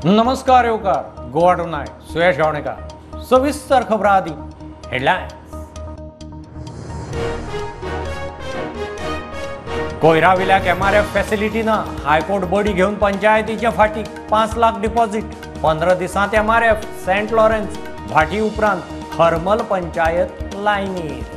नमस्कार येवकार गोवा टुनायट सुयश गावणेकर सविस्तर खबरां आदी हेडलायन्स। कोयरा विल्याक MRF फॅसिलिटी ना, हायकोर्ट बडी घेवन पंचायतीच्या फाटी 5 लाख डिपॉझिट। 15 दिसांत MRF सेंट लॉरेन्स भाटी उपरांत हरमल पंचायत लायनीर।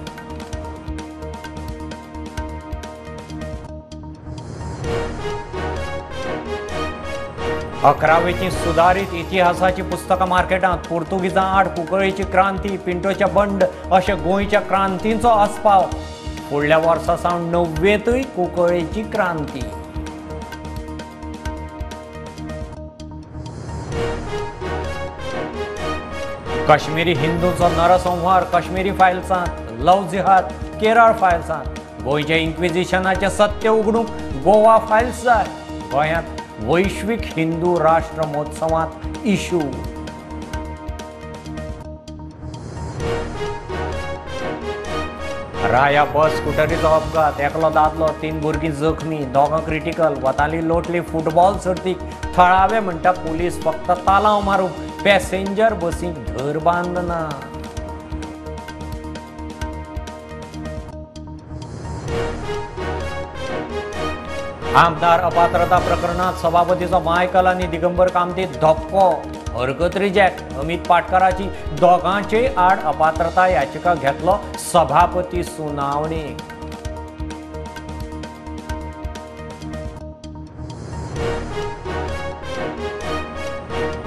अकरावेची सुधारित इतिहासाची पुस्तकां मार्केटांत। पोर्तुगीजां आड कुंकळ्ळेची क्रांती, पिंटोचे बंड अशे गोंयच्या क्रांतींचो आस्पाव। फुडल्या वर्सा सावन 90वेतूय कुंकळ्ळेची क्रांती। काश्मीरी हिंदूंचो नरसंहार काश्मीरी फायल्सांत। लव जिहाद केरळ फायल्सांत। गोंयच्या इन्क्विजिशनाचे सत्य उगडूंक गोवा फायल्स जाय। गोंयांत वैश्विक हिंदू राष्ट्र महोत्सवात इशू। राया बस स्कूटरीचो अपघात, एकलो दादलो, 3 भुरगीं जखमी, दोगां क्रिटिकल। वताली लोटली फुटबॉल सर्तीक। थळावे म्हणटा पुलीस फक्त तालाव मारूंक पॅसेंजर बसीक धर बांदना। आमदार अपात्रता प्रकरणात सभापतीचो मायकल आनी दिगंबर कामतीत धक्को। हरकत रिजेक्ट। अमित पाटकराची दोगांचे आड अपात्रता याचिका घेतलो सभापती सुनावणेक।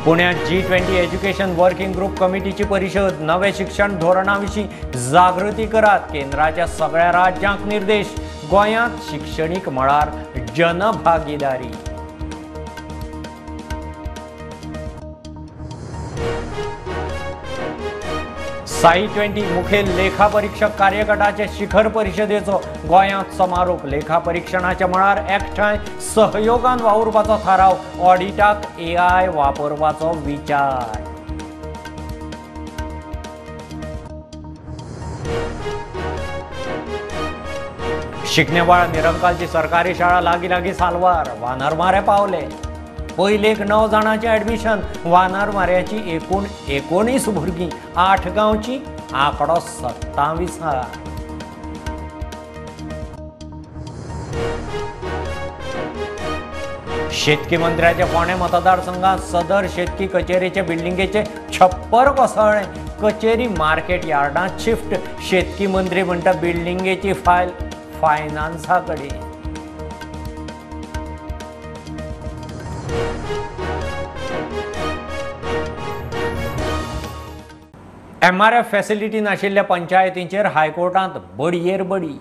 पुण्यात G20 एज्युकेशन वर्किंग ग्रुप कमिटीची परिषद। नवे शिक्षण धोरणाविशीं जागृती करात। केंद्राच्या सगळ्या राज्यांक निर्देश। गोंयांत शिक्षणीक मळार जनभागीदारी। साई 20 मुखेल लेखा परीक्षक कार्यगटाचे शिखर परिशदेचो गोंयांत समारोप। लेखा परीक्षणाच्या मळार एकठांय सहयोगान वावुरपाचो थाराव। ऑडिटाक AI वापरपाचो विचार। शिकनेबाळ निरंकालची सरकारी शाळा लागीं सालवार। वानरमारे पावले। पयलेक 9 जाणांचे ॲडमिशन। वानरमाऱ्याची एकूण 19 भुरगीं। 8 गांवची आंकडो 27,000। शेतकी मंत्र्याचे फोंडे मतदारसंघात सदर शेतकी कचेरीचे बिल्डिंगेचे छप्पर कोसळ्ळे। कचेरी मार्केट यार्डांत शिफ्ट। शेतकी मंत्री म्हणटा बिल्डिंगेची फायल फायनान्साकडे। MRF फॅसिलिटी नाशिल्ल्या पंचायतींचेर हायकोर्टांत बडयेर बडी।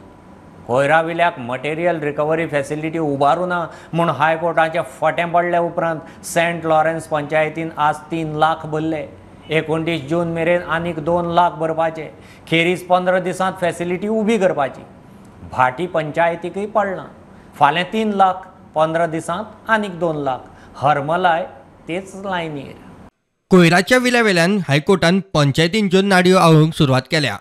कोयरा विल्याक मटेरियल रिकवरी फॅसिलिटी उबारूं ना म्हूण हायकोर्टाचे फटें पडले उपरांत सेंट लॉरेन्स पंचायतीन आज 3 लाख भरले। 29 जून मेरेन आनीक 2 लाख भरपाचे। खेरीज 15 दिसांत फॅसिलिटी उबी करपाची। भाटी पंचायतीकय पडलां। फाल्यां 3 लाख, 15 दिसांत आनीक 2 लाख। हरमलाय तेच लायनीर। कोयराच्या विल्यावेल्यान हायकोर्टान पंचायतींच्यो नाडयो आवळूंक सुरवात केल्या।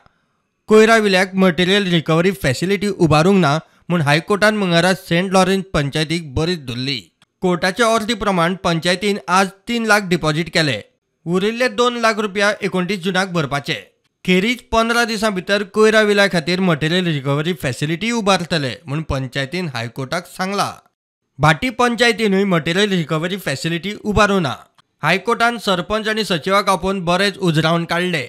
कोयरा विल्याक मटेरियल रिकवरी फॅसिलिटी उबारूंक ना म्हूण हायकोर्टान मंगळारा सेंट लॉरेन्स पंचायतीक बरीच धरली। कोर्टाच्या ऑर्डरी प्रमाण पंचायतीन आज 3 लाख डिपॉझिट केले। उरिल्ले 2 लाख रुपया 29 जूनाक भरपाचे। खेरीज 15 दिसां भितर कोयरा विल्या खातीर मटेरियल रिकवरी फॅसिलिटी उबारतले म्हूण पंचायतीन हायकोर्टाक सांगला। भाटी पंचायतीनूय मटेरियल रिकवरी फॅसिलिटी उबारूं ना। हायकोर्टान सरपंच आनी सचिवाक आपोवन बरेच उजरावन काडले।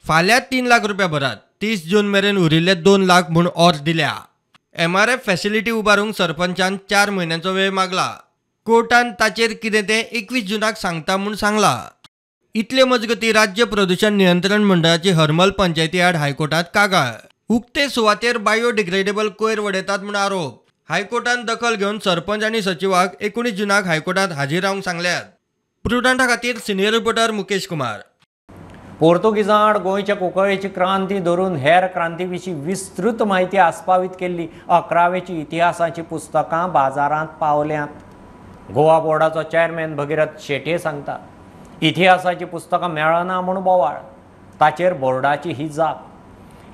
फाल्यां 3 लाख रुपया भरात। 30 जून मेरेन उरिल्ले 2 लाख म्हूण ऑर्डर दिल्या। MRF फॅसिलिटी उबारूंक सरपंचान 4 म्हयन्यांचो वेळ मागला। कोर्टान ताचेर कितें तें 21 जूनाक सांगता म्हूण सांगला। इतले मजगतीं राज्य प्रदूषण नियंत्रण मंडळाची हरमल पंचायती आड हायकोर्टात कागाळ। उक्ते सुवातेर बायोडिग्रेडेबल कोयर वडयतात म्हूण आरोप। हायकोर्टान दखल घेवन सरपंच आनी सचिवाक 19 जूनाक हायकोर्टात हाजीर रावंक सांगल्यात। प्रुडंटा खातीर सिनियर रिपोर्टर मुकेश कुमार। पोर्तुगीजां आड गोंयच्या कुंकळ्ळेची क्रांती धरून हेर क्रांती विशीं विस्तृत म्हायती आस्पावीत केल्ली 11वेची इतिहासाची पुस्तकां बाजारांत पावल्यांत। गोवा बोर्डाचो चेअरमॅन भगीरथ शेटये सांगता इतिहासाची पुस्तकां मेळना म्हूण बोवाळ। ताचेर बोर्डाची ही जाप।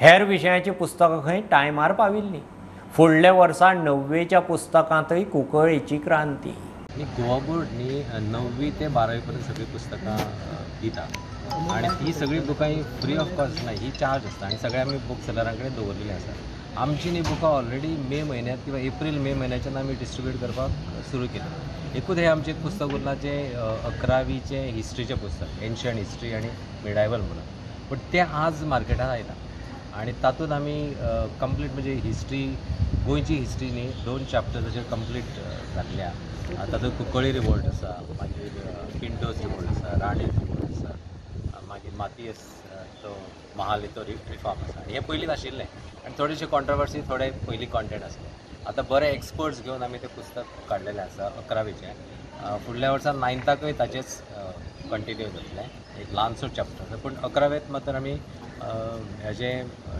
हेर विशयाची पुस्तकां खंय टायमार पाविल्लीं। फुडल्या वर्सा 90वेच्या पुस्तकांतय कुंकळ्ळेची क्रांती। आणि गोवा बोर्ड न्ही 9वी ते 12वी पर्यंत सगळी पुस्तकां दिता आणि ही सगळी बुकां ही फ्री ऑफ कॉस्ट नाही, ही चार्ज असता आणि सगळे आमी बुक सेलरां कडेन दवरलेली आसा. आमची न्ही बुकां ऑलरेडी मे म्हयन्यांत किंवा एप्रील मे म्हयन्याच्यान आमी डिस्ट्रिब्यूट करपाक सुरू केलें. एकूच हे आमचें एक पुस्तक उरलां जें 11वीचें हिस्ट्रीचें पुस्तक, एन्शंट हिस्ट्री आनी मिडायवल म्हणून, पूण तें आज मार्केटांत आयलां आणि तातूंत आमी कंप्लीट म्हणजे हिस्ट्री, गोंयची हिस्ट्री न्ही 2 चॅप्टर्स अशें कंप्लीट घातल्या. तातूंत कुंकळ्ळी रिवोल्ट आसा, मागीर पिंटोज रिवोल्ट आसा, राणे रिवोल्ट आसा, मागीर मातयेस तो महालेचो रिफॉर्म आसा. हे पयलींच आशिल्लें आनी थोडेशे कॉन्ट्रोवर्सी, थोडे पयलीं कॉन्टेंट आसले. आतां बरे एक्सपर्ट्स घेवन आमी तें पुस्तक काडलेलें आसा 11वीचें. फुडल्या वर्सा 9थाकय ताचेच कंटिन्यू जातलें, एक ल्हानसो चॅप्टर. पूण 11वेंत मात्र आमी हेजे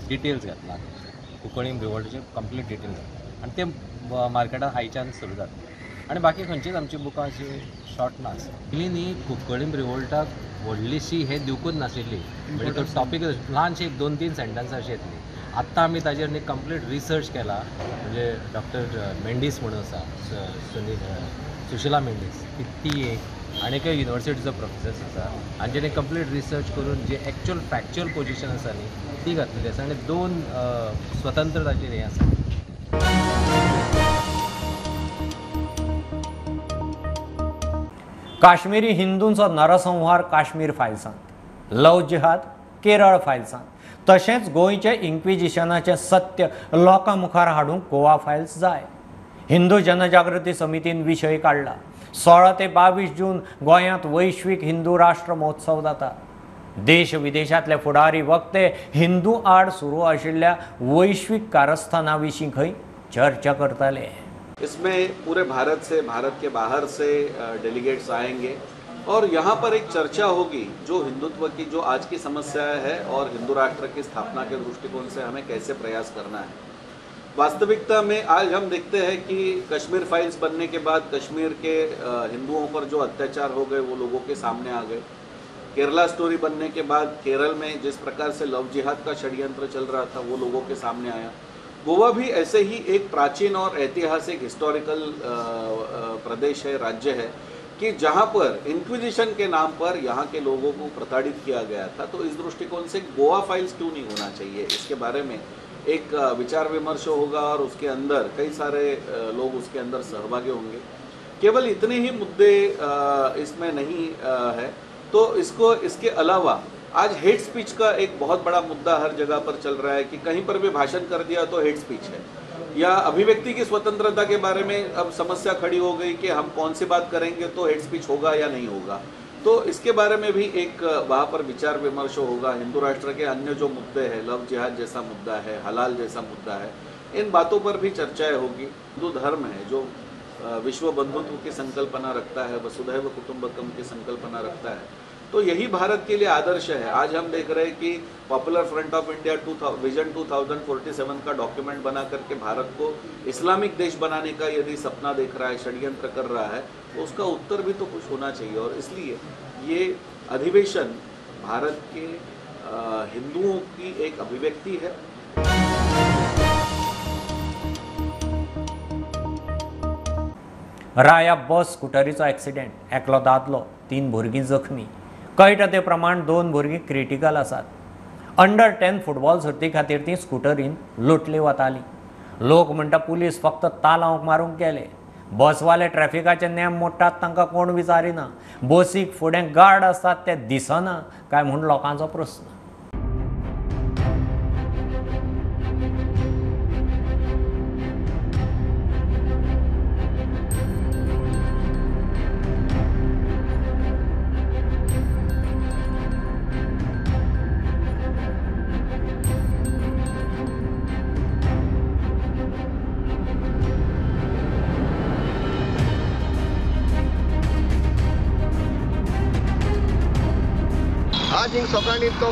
डिटेल्स घातला, कुंकळ्ळी रिवोल्टचे कंप्लीट डिटेल्स घातला आनी ते मार्केटांत आयच्यान सुरू जातले. आनी बाकी खंयचीच आमची बुकां अशी शॉर्ट ना. पयलीं न्ही कुंकळ्ळी रिवोल्टाक व्हडलीशी हे दिवकूच नाशिल्ली, म्हणजे तो टॉपीक ल्हानशी 2-3 सेंटन्सां अशी येतली. आत्तां आमी ताजेर न्ही कंप्लीट रिसर्च केला, म्हणजे डॉक्टर मेंडीस म्हणून आसा, सुशिला मेंडीस, ती एक आनी एक युनिवर्सिटीचो प्रोफेसर आसा, आनी जेणे कंप्लीट रिसर्च करून जे एक्चुअल फॅक्च्युअल पोजिशन आसा न्ही ती घातलेली आसा आनी 2 स्वतंत्र ताचेर हें आसा. काश्मीरी हिंदूंचो नरसंहार काश्मीर फायल्सांत, लव जिहाद केरळ फायल्सांत, तशेंच गोंयचे इन्क्विजिशनाचें सत्य लोकां मुखार हाडूंक गोवा फायल्स जाय. हिंदू जनजागृती समितीन विशय काडला. 16 ते 22 जून गोंयांत वैश्वीक हिंदू राष्ट्र महोत्सव जाता. देश विदेशांतले फुडारी वक्ते हिंदू आड सुरू आशिल्ल्या वैश्वीक कारस्थाना विशीं खंय चर्चा करतले. इसमें पूरे भारत से, भारत के बाहर से डेलीगेट्स आएंगे और यहाँ पर एक चर्चा होगी जो हिंदुत्व की जो आज की समस्या है और हिंदू राष्ट्र की स्थापना के दृष्टिकोण से हमें कैसे प्रयास करना है. वास्तविकता में आज हम देखते हैं कि कश्मीर फाइल्स बनने के बाद कश्मीर के हिंदुओं पर जो अत्याचार हो गए वो लोगों के सामने आ गए. केरला स्टोरी बनने के बाद केरल में जिस प्रकार से लव जिहाद का षड्यंत्र चल रहा था वो लोगों के सामने आया. गोवा भी ऐसे ही एक प्राचीन और ऐतिहासिक हिस्टोरिकल प्रदेश है, राज्य है कि जहाँ पर इंक्विजिशन के नाम पर यहाँ के लोगों को प्रताड़ित किया गया था. तो इस दृष्टिकोण से गोवा फाइल्स क्यों नहीं होना चाहिए, इसके बारे में एक विचार विमर्श होगा और उसके अंदर कई सारे लोग उसके अंदर सहभागी होंगे. केवल इतने ही मुद्दे इसमें नहीं है, तो इसके अलावा आज हेट स्पीच का एक बहुत बड़ा मुद्दा हर जगह पर चल रहा है कि कहीं पर भी भाषण कर दिया तो हेट स्पीच है, या अभिव्यक्ति की स्वतंत्रता के बारे में अब समस्या खड़ी हो गई कि हम कौन सी बात करेंगे तो हेट स्पीच होगा या नहीं होगा. तो इसके बारे में भी एक वहाँ पर विचार विमर्श होगा. हिंदू राष्ट्र के अन्य जो मुद्दे हैं, लव जिहाद जैसा मुद्दा है, हलाल जैसा मुद्दा है, इन बातों पर भी चर्चाएं होगी. हिंदू धर्म है जो विश्व बंधुत्व की संकल्पना रखता है, वसुधैव कुटुंबकम की संकल्पना रखता है, तो यही भारत के लिए आदर्श है. आज हम देख रहे हैं कि popular front of India vision 2047 का डॉक्यूमेंट बना करके भारत को इस्लामिक देश बनाने का यदि सपना देख रहा है, षड्यंत्र कर रहा है, तो उसका उत्तर भी तो कुछ होना चाहिए. और इसलिए ये अधिवेशन भारत के हिंदुओं की एक अभिव्यक्ति है. राया बस स्कुटरीचो एक्सिडेंट, एकलो दादलो, 3 भुरगीं जखमी. कळटा ते प्रमाण 2 भुरगीं क्रिटिकल आसात. अंडर 10 फुटबॉल सर्ती खातीर ती स्कुटरीन लुटली वताली. लोक म्हणटा पुलीस फक्त तालांक मारूंक गेले. बसवाले ट्रॅफिकाचे नेम मोडटात तांकां कोण विचारिना. बसीक फुडें गार्ड आसतात ते दिसना काय म्हूण लोकांचो प्रस्न. आज हिंग सकाळी तो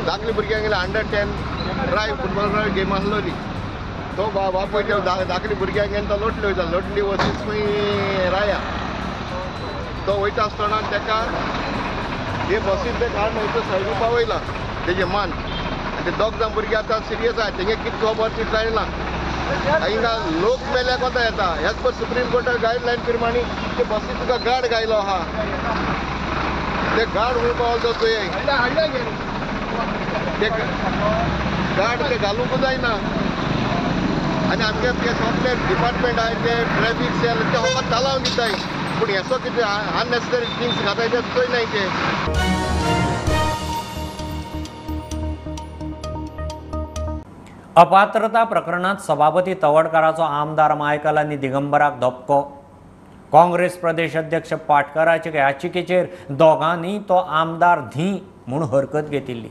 धाकली भुरग्यांक गेले अंडर 10 ट्राय फुटबॉल गेम आसलो न्ही, तो बापूय धाकली भुरग्यांक गेले तो लोटली वयता. लोटली वचीच खंय राया तो वयता आसतना ताका हे बसीन ते काडून वयता सायडीक पावयला तेजे मान. आनी ते 2 जाण भुरगे आतां सिरियस आहा, तेंगे कितें खबर ती कळना. हिंगा लोक मेल्याक कोता येता ह्याच पर सुप्रीम कोर्टा गायडलायन प्रमाणे ते बसी तुका गार्ड गायलो आहा ते गार्ड हूंय पावलो तुवें ते गार्ड ते घालूंक जायना आनी आमगे ते सगळे डिपार्टमेंट आहाय ते ट्रॅफिक सेल ते फकत चालावन दिताय पूण हेसो कितें अननेसेसरी थिंग्स घाताय ते चोयनाय ते. अपात्रता प्रकरणात सभापती तवडकराचो आमदार मायकल आनी दिगंबराक धपको. काँग्रेस प्रदेश अध्यक्ष पाटकराचे याचिकेचेर दोगांनी तो आमदार धी म्हूण हरकत घेतिल्ली.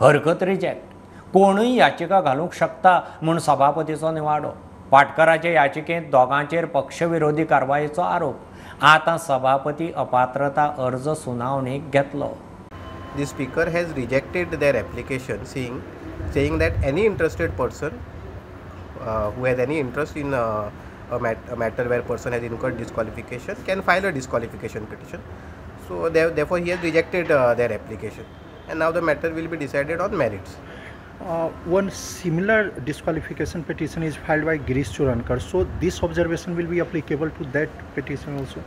हरकत रिजेक्ट. कोणूय याचिका घालूंक शकता म्हूण सभापतीचो निवाडो. पाटकराचे याचिकेंत दोगांचेर पक्षविरोधी कारवायेचो आरोप. आतां सभापती अपात्रता अर्ज सुनावणेक घेतलो. The speaker has rejected their application saying that any interested person who has any interest in a matter where person has incurred disqualification can file a disqualification petition. So therefore he has rejected their application and now the matter will be decided on merits. One similar disqualification petition is filed by Girish Churankar. So this observation will be applicable to that petition also?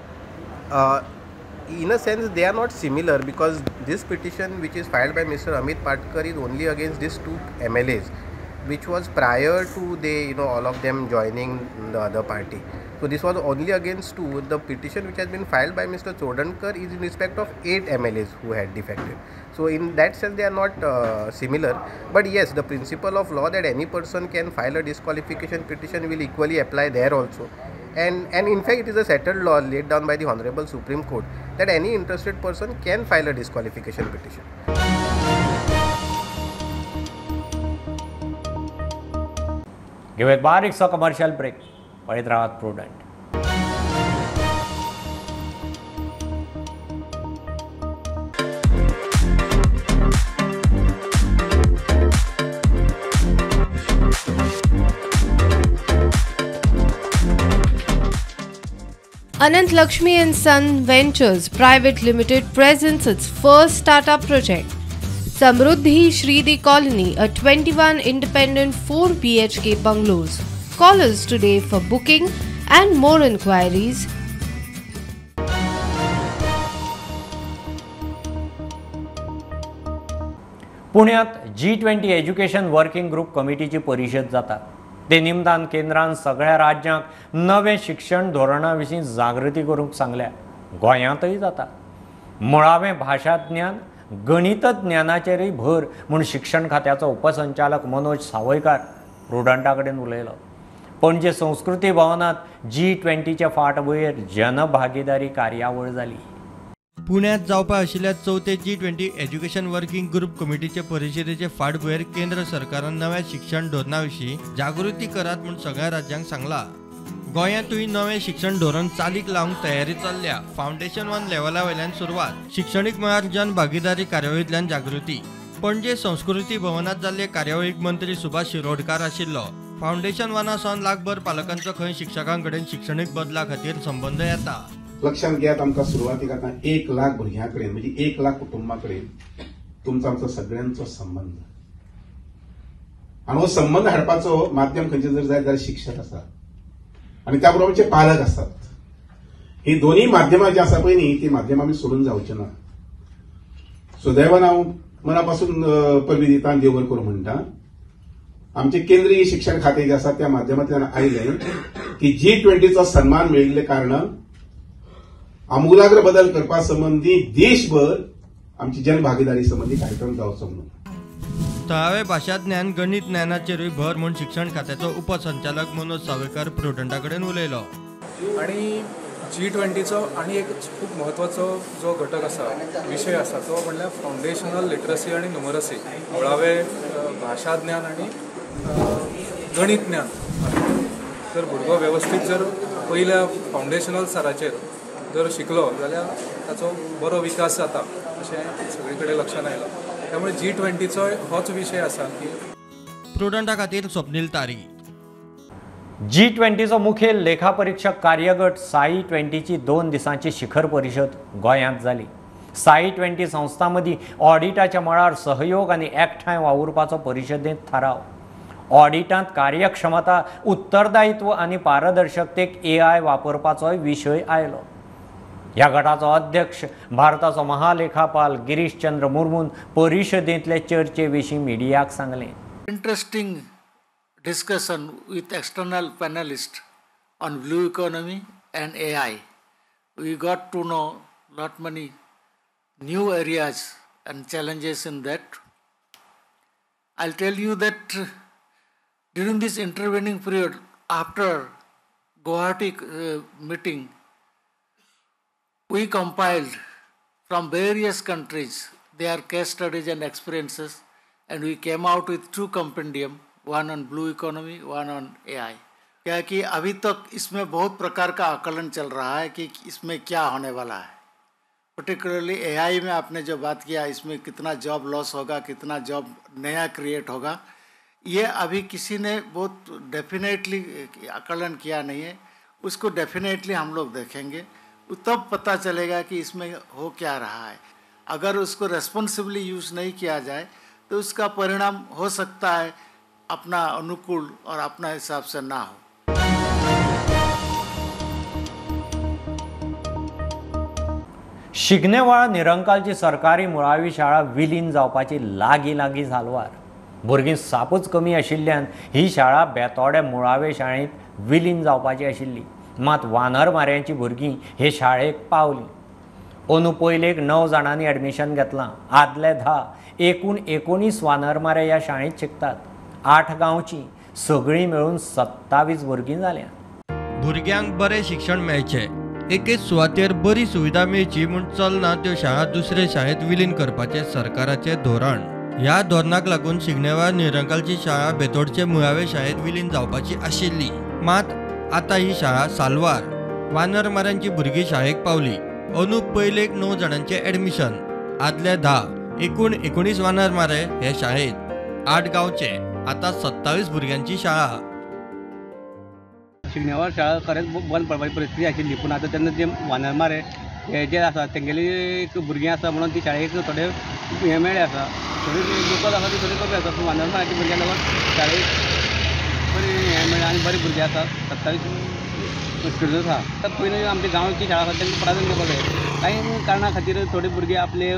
In a sense they are not similar because this petition which is filed by Mr. Amit Patkar is only against these two MLAs which was prior to they all of them joining the other party. So this was only against two. The petition which has been filed by Mr. Chodankar is in respect of 8 MLAs who had defected. So in that sense they are not similar, but yes, the principle of law that any person can file a disqualification petition will equally apply there also. And in fact it is a settled law laid down by the Honorable Supreme Court that any interested person can file a disqualification petition. घेऊयात बारीकसो commercial break. पळयत रावात prudent. Anant Lakshmi and Son Ventures Private Limited presents its first startup project, Samruddhi Shridi Colony, a 21 independent 4 BHK bungalows. Call us today for booking and more inquiries. पुण्यात G20 education working group कमिटीची परिशद जाता. ते निमतान केंद्रान सगळ्या राज्यांक नवे शिक्षण धोरणा विशीं जागृती करूंक सांगल्या. गोंयांतय जाता. मुळावें भाशा ज्ञान, गणित ज्ञानाचेरय भर म्हूण शिक्षण खात्याचो उपसंचालक मनोज सावयकार प्रुडंटा कडेन उलयलो. पणजे संस्कृती भवनात G20चे फाटभुंयेर जनभागीदारी कार्यावळ जाली. पुण्यात जावपा आशिल्ल्या 4थे G20 एज्युकेशन वर्किंग ग्रुप कमिटीचे परिशदेचे फाटभुंयेर केंद्र सरकारान नव्या शिक्षण धोरणा विशीं जागृती करात म्हूण सगळ्या राज्यांक सांगला. गोंयांतूय नवें शिक्षण धोरण चालीक लावंक तयारी चल्ल्या. फावंडेशन 1 लेवला वयल्यान सुरवात. शिक्षणीक मळार जनभागीदारी कार्यावळींतल्यान जागृती. पणजे संस्कृती भवनात जाल्ले कार्यावळीक मंत्री सुभाष शिरोडकार आशिल्लो. फावंडेशन 1 सावन लाखभर पालकांचो खंय शिक्षकां कडेन शिक्षणीक बदला खातीर संबंद येता. लक्षात घेयात आमकां सुरवातीक आतां 1 लाख भुरग्यां कडेन म्हणजे 1 लाख कुटुंबां कडेन तुमचो आमचो सगळ्यांचो संबंध आनी हो संबंध हाडपाचो माध्यम खंयचें जर जाय जाल्यार शिक्षक आसा आनी त्या बरोबरचे पालक आसात. ही दोन्ही माध्यमां जी आसा पळय न्ही ती माध्यमां आमी सोडून जावचे ना. सुदैवान हांव मना पासून परबी दिता देव बरें करूं म्हणटा. आमचे केंद्रीय शिक्षण खाते जे आसा त्या माध्यमांतल्यान आयले की G20चो सन्मान मेळिल्ले कारणान आमूलाग्र बदल करपा संबंधी देशभर आमची जनभागीदारी संबंधी कार्यक्रम जावचो म्हणून. थळावे भाशा ज्ञान, गणित ज्ञानाचेरूय भर म्हूण शिक्षण खात्याचो उपसंचालक मनोज सावयकार प्रुडंटा कडेन उलयलो. आणि G20चो आनी एक खूब म्हत्वाचो जो घटक आसा, विशय आसा तो म्हणल्यार फावंडेशनल लिटरसी आनी न्युमरसी, मुळावे भाशा ज्ञान आनी गणित ज्ञान. जर भुरगो वेवस्थीत जर पयल्या फावंडेशनल स्तराचेर जर शिकलो जाल्यार ताचो बरो विकास जाता अशें सगळे कडेन लक्षांत आयलां. त्यामुळे G20चो होच विशय आसा की प्रुडंटा खातीर स्वप्नील तारी. G20चो मुखेल लेखापरीक्षक कार्यगट साई 20ची 2 दिसांची शिखर परिशद गोंयांत जाली. साई 20 संस्थां मदीं ऑडिटाच्या मळार सहयोग आनी एकठांय वावुरपाचो परिशदेंत थाराव. ऑडिटांत कार्यक्षमता, उत्तरदायित्व आनी पारदर्शकतेक AI वापरपाचोय विशय आयलो. ह्या गटाचो अध्यक्ष भारताचो महालेखापाल गिरीश चंद्र मुर्मून परिशदेंतले चर्चे विशीं मिडियाक सांगलें. Interesting discussion with external panelists on blue economy and AI. We got to know lot many new areas and challenges in that. I'll tell you that during this intervening period after Guwahati meeting, we compiled from various countries their case studies and experiences, and we came out with 2 compendium, one on blue economy, one on AI. क्या है कि अभी तक इसमें बहुत प्रकार का आकलन चल रहा है कि इसमें क्या होने वाला है. पर्टिकुलरली AI में आपने जो बात किया, इसमें कितना जॉब लॉस होगा, कितना जॉब नया क्रिएट होगा, ये अभी किसी ने बहुत डेफिनेटली आकलन किया नहीं है. उसको डेफिनेटली हम लोग देखेंगे, तब पता चलेगा कि इसमें हो क्या रहा है. अगर उसको रेस्पॉन्सिबली यूज़ नहीं किया जाए तो उसका परिणाम हो सकता है अपना अनुकूल और अपना हिसाब से ना हो. शिगनेवाळ निरंकालची सरकारी मुळावी शाळा विलीन जावपाची लागीं सालवार. भुरगीं सापूच कमी आशिल्ल्यान ही शाळा बेतोड्या मुळावे शाळेंत विलीन जावपाची आशिल्ली. मात वानरमाऱ्यांची भुरगीं हे शाळेक पावलीं. अंदू पयलेक 9 जाणांनी एडमिशन घेतलां. आदले 10. एकूण 19 वानरमारे ह्या शाळेंत शिकतात. 8 गांवची सगळीं मेळून 27 भुरगीं जाल्यां. भुरग्यांक बरें शिक्षण मेळचें, एकेच सुवातेर बरी सुविधा मेळची म्हूण चलना त्यो शाळा दुसरे शाळेंत विलीन करपाचें सरकाराचें धोरण. ह्या धोरणाक लागून शिगनेवाळ निरंकालची शाळा बेतोडचे मुळावे शाळेंत विलीन जावपाची आशिल्ली. मात आतां ही शाळा सालवार. वानरमाऱ्यांची भुरगीं शाळेक पावली. अंदू पयलेक 9 जाणांचें एडमिशन. आदले 10. एकूण 19 वानरमारे हे शाळेंत. 8 गांवचे आतां 27 भुरग्यांची शाळा. शिगनेवाळ शाळा खरेंच बंद पडपाची परिस्थिती आशिल्ली, पूण आतां तेन्ना जे वानरमारे हे जे आसा तेंगेली एक भुरगीं आसा म्हणून ती शाळेक थोडे हे मेळ्ळे आसा. थोडी लोकल आसा ती थोडी कमी आसा, पूण वानरमाऱ्याची भुरग्यां लागून शाळेक बरी हे मेळ्ळें आनी बरी भुरगीं आसा. 27 स्टुडंट्स आसा. तर पयलीं आमची गांवची शाळा आसा तेंका प्राधान्य दिवपाक जाय. कांय कारणां खातीर थोडे भुरगे आपले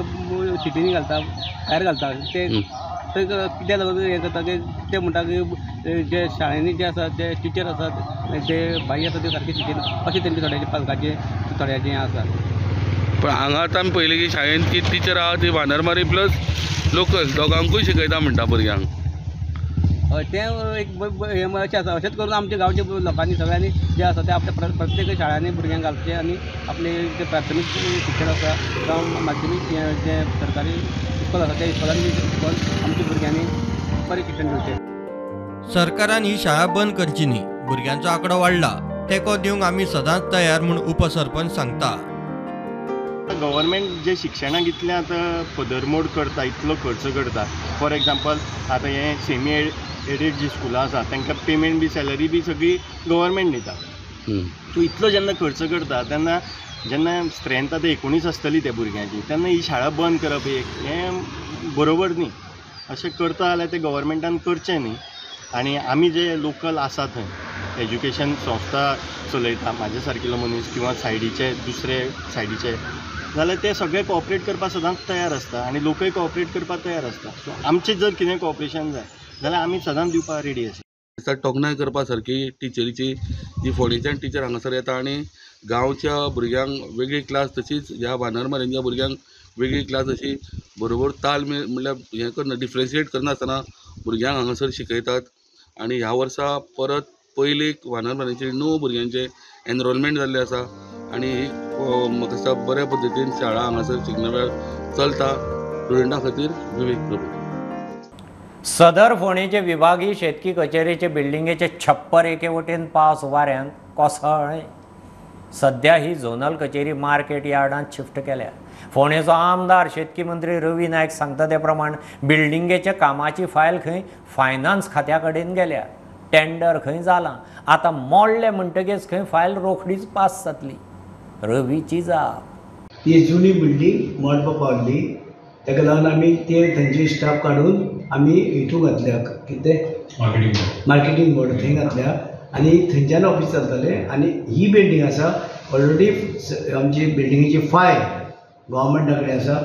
सिटींनी घालता, भायर घालता. ते कित्याक लागून हें करता ते म्हणटा की जे शाळेंनी जे आसा ते टिचर आसात ते बाई आसा ते सारके शिकयना अशें तेंचे थोड्याचे पालकाचे थोड्याचें हें आसा. पण हांगा आतां आमी पळयलें की शाळेंत ती टिचर आहा ती वानरमारी प्लस लोकल दोगांकूय शिकयता म्हणटा भुरग्यांक. हय तें एक हें अशें आसा. अशेंच करून आमच्या गांवच्या लोकांनी सगळ्यांनी जे आसा ते आपल्या प्रत्येक शाळांनी भुरग्यांक घालचें आनी आपले जे प्राथमीक शिक्षण आसा जावं माध्यमीक जे सरकारी इस्कॉल आसा त्या इस्कॉलांनी शिकून आमच्या भुरग्यांनी बरें शिक्षण घेवचें. सरकारान ही शाळा बंद करची न्ही. भुरग्यांचो आंकडो वाडला. तेको दिवंक आमी सदांच तयार म्हूण उपसरपंच सांगता. गव्हर्मेंट जे शिक्षणाक इतलें आतां पदरमोड करता, इतलो खर्च करता. फॉर एग्जाम्पल आतां हे सेमी एडेड जी स्कुलां आसा तांकां पेमेंट बी सॅलरी बी सगळी गव्हर्मेंट दिता. सो इतलो जेन्ना खर्च करता तेन्ना जेन्ना स्ट्रेंथ आतां 19 आसतली त्या भुरग्यांची तेन्ना ही शाळा बंद करप हें बरोबर न्ही. अशें करता जाल्यार तें गव्हर्मेंटान करचें न्ही. आनी आमी जे लोकल आसा थंय एज्युकेशन संस्था चलयता, म्हाजे सारकिलो मनीस किंवा सायडीचे दुसरे सायडीचे जाल्यार ते सगळे कॉपरेट करपाक सदांच तयार आसता आनी लोकय कॉपरेट करपाक तयार आसता. सो आमचें जर कितें कॉपरेशन जाय जाल्यार आमी सदांच दिवपाक रेडी आसा. तोखणाय करपा सारकी टिचरीची जी फोंडेच्यान टिचर हांगासर येता आनी गांवच्या भुरग्यांक वेगळी क्लास तशीच ह्या वानरमाऱ्यांच्या भुरग्यांक वेगळी क्लास अशी बरोबर ताल म्हणल्यार हें करना डिफरन्शिएट करनासतना भुरग्यांक हांगासर शिकयतात. आनी ह्या वर्सा परत पयलीक वानरमाऱ्यांचे 9 भुरग्यांचे एनरोलमेंट जाल्ले आसा आनी ही म्हाका दिसता बऱ्या पद्दतीन शाळा हांगासर शिगनेवाळ चलता. स्टुडंटां खातीर विवेक प्रभू. सदर फोंडेचे विभागीय शेतकी कचेरीचे बिल्डिंगेचे छप्पर एके वटेन पावस वाऱ्यान कोसळ्ळें. सध्या ही झोनल कचेरी मार्केट यार्डांत शिफ्ट केल्या. फोंडेचो आमदार शेतकी मंत्री रवी नायक सांगता ते प्रमाण बिल्डिंगेच्या कामाची फायल खंय फायनान्स खात्या कडेन गेल्या. टेंडर खंय जालां. आतां मोडले म्हणटकीच खंय फायल रोखडीच पास जातली. रवीची जाप. ही जुनी बिल्डींग मोडपाक पावल्ली ताका लागून आमी ते थंयचे स्टाफ काडून आमी हितू घातल्या कितें मार्केटींग बोर्ड थंय घातल्या आनी थंयच्यान ऑफिस चलतले आनी ही बिल्डींग आसा ऑलरेडी आमची बिल्डिंगेची फायल गव्हर्मेंटा कडेन आसा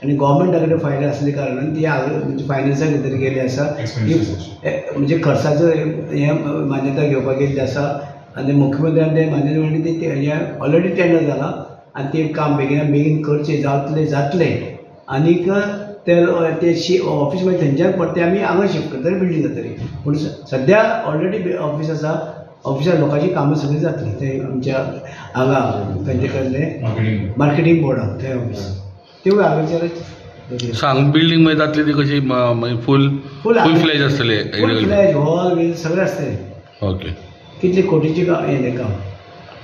आनी गव्हर्मेंटा कडेन फायल आसल्या कारणान ती म्हणजे फायनान्सा भितर गेली आसा म्हणजे खर्चाचो हे मान्यता घेवपाक गेल्ली आसा आनी मुख्यमंत्र्यान ते मान्यता म्हणली ते हे ऑलरेडी टेंडर जाला आनी ते काम बेगिना बेगीन करचें जातलें आनीक ते ऑफिस मागीर थंयच्यान परते आमी हांगा शिफ्ट करतले बिल्डींग जातली पूण सद्या ऑलरेडी ऑफिस आसा ऑफिसार लोकांची कामां सगळीं जातली ते आमच्या हांगा खंयचे कसलें मार्केटींग बोर्डाक थंय ऑफिस त्यो हांगासर सांग बिल्डींग मागीर जातली ती कशी फूल फ्लॅज आसतले फूल फ्लॅज हॉल बील सगळें आसतलें ओके कितले कोटीची हें काम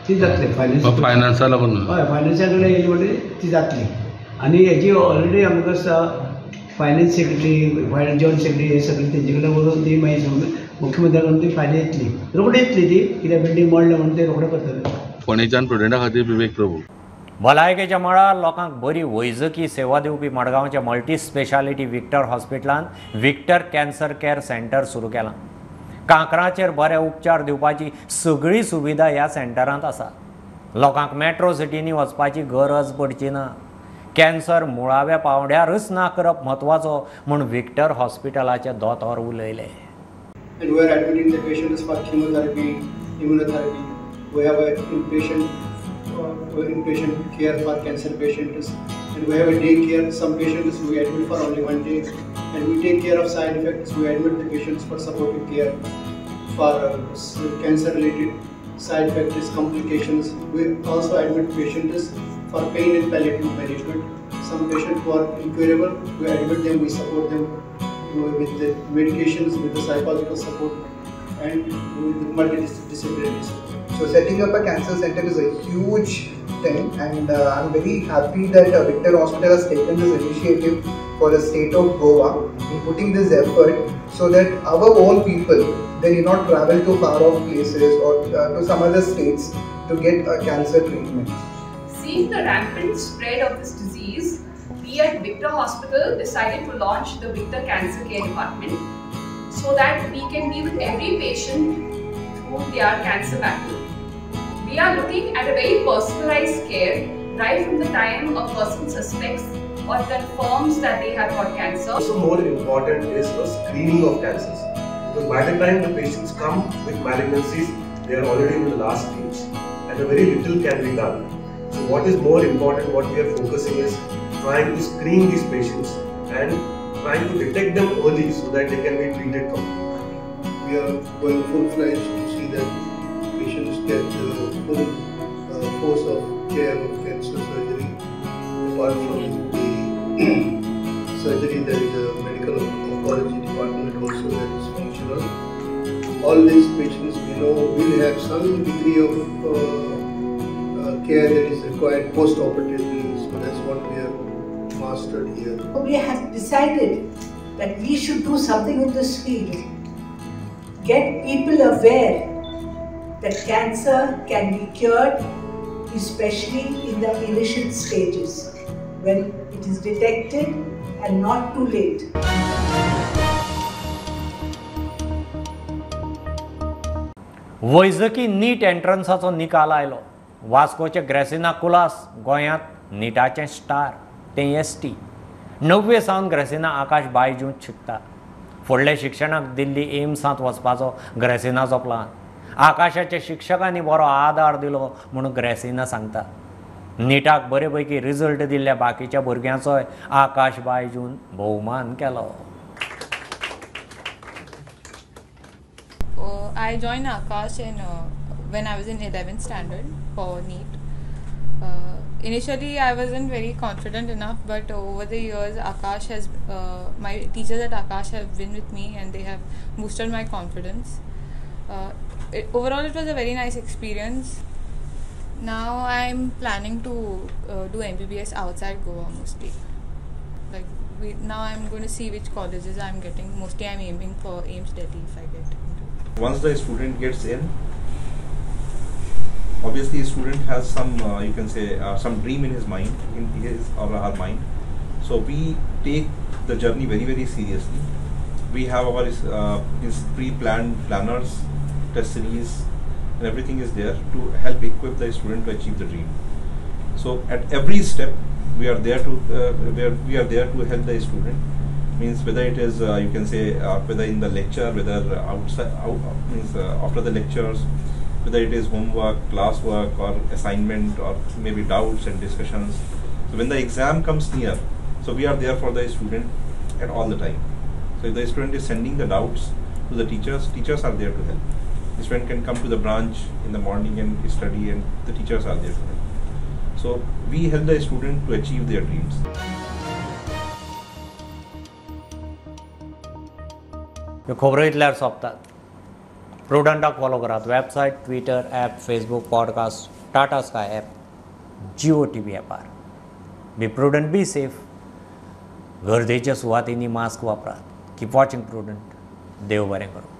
ती जातली फायनान्सा लागून हय फायनान्सा कडेन येयली म्हणटकीर ती जातली आनी हेजी ऑलरेडी आमकां आसा फायनान्स सेक्रेटरी जॉयंट सेक्रेटरी हे सगळें तेंचे कडेन व्हरून ती मागीर मुख्यमंत्र्या कडून ती फायली येतली रोखडी येतली ती कित्याक बिल्डींग मोडलें म्हणून ते रोखडें करतले फोंडेच्यान स्टुडंटा खातीर विवेक प्रभू भलायकेच्या मळार लोकांक बरी वैजकी सेवा दिवपी मडगांवच्या मल्टी स्पेशालिटी विक्टर हॉस्पिटलान विक्टर कॅन्सर केअर सेंटर सुरू केलां कांकराचेर बरे उपचार दिवपाची सगळी सुविधा ह्या सेंटरांत आसा लोकांक मेट्रो सिटींनी वचपाची गरज पडची ना कॅन्सर मुळाव्या पांवड्यारच ना करप म्हत्वाचो म्हूण विक्टर हॉस्पिटलाचे दोतोर उलयले. And we are admitting the patients for chemotherapy, immunotherapy. We have an inpatient care for cancer patients, and we have a day care. Some patients we admit for only 1 day, and we take care of side effects. We admit the patients for supportive care for cancer-related side effects, complications. We also admit patients for pain and palliative management. Some patients who are incurable, we admit them. We support them with the medications, with the psychological support, and with the multidisciplinary support. So setting up a cancer center is a huge thing, and I'm very happy that Victor Hospital has taken this initiative for the state of Goa in putting this effort so that our own people, they need not travel to far off places or to some other states to get a cancer treatment. Seeing the rampant spread of this disease, we at Victor Hospital decided to launch the Victor Cancer Care Department so that we can be with every patient through their cancer battle. We are looking at a very personalized care right from the time a person suspects or confirms that they have got cancer. Also more important is the screening of cancers. Because by the time the patients come with malignancies, they are already in the last stage and a very little can be done. So what is more important, what we are focusing is trying to screen these patients and trying to detect them early so that they can be treated completely. We are going full-fledged to see that patients get the full force of care of cancer surgery. Apart from the surgery, there is a medical oncology department also that is functional. All these patients we know will have some degree of care that is required post-operatively, so that's what we have mastered here. We have decided that we should do something in this field. Get people aware that cancer can be cured, especially in the initial stages, when it is detected and not too late. वैजकी नीट एंट्रन्साचो निकाल आयलो. वास्कोचे ग्रेसिना कुलास गोंयांत नीटाचें star तें ST. 9वे सावन ग्रेसिना आकाश बायजूंत शिकता. फुडल्या शिक्षणाक दिल्ली एम्सांत वचपाचो ग्रेसिनाचो plan. आकाशाच्या शिक्षकांनी बरो आदार दिलो म्हणून ग्रेसिना सांगता. नीटाक बरे पैकी रिजल्ट दिल्ल्या बाकीच्या भुरग्यांचोय आकाश बायजून भोवमान केलो. I joined Akash when I was in 11th standard for NEET. Initially, I wasn't very confident enough, but over the years, Akash has my teachers at Akash have been with me, and they have boosted my confidence. Overall, it was a very nice experience. Now I'm planning to do MBBS outside Goa mostly. Now I'm going to see which colleges I'm getting. Mostly I'm aiming for AIIMS Delhi if I get into. Once the student gets in, obviously student has some you can say some dream in his mind, in his or her mind. So we take the journey very, very seriously. We have our pre-planned planners, test series, and everything is there to help equip the student to achieve the dream. So at every step, we are there to help the student. Means whether it is you can say whether in the lecture, whether after the lectures, whether it is homework, classwork, or assignment, or maybe doubts and discussions. So when the exam comes near, so we are there for the student at all the time. So if the student is sending the doubts to the teachers, teachers are there to help. The student can come to the branch in the morning and study, and the teachers are there to help. So we help the student to achieve their dreams. ह्यो खबरो इतल्यार सोंपतात. प्रुडंटाक follow करात. Website, Twitter, app, Facebook, podcast, Tata Sky app, Jio TV ॲपार. Be prudent, be safe. गर्देच्या सुवातींनी mask वापरात. Keep watching prudent. देव बरें करूं.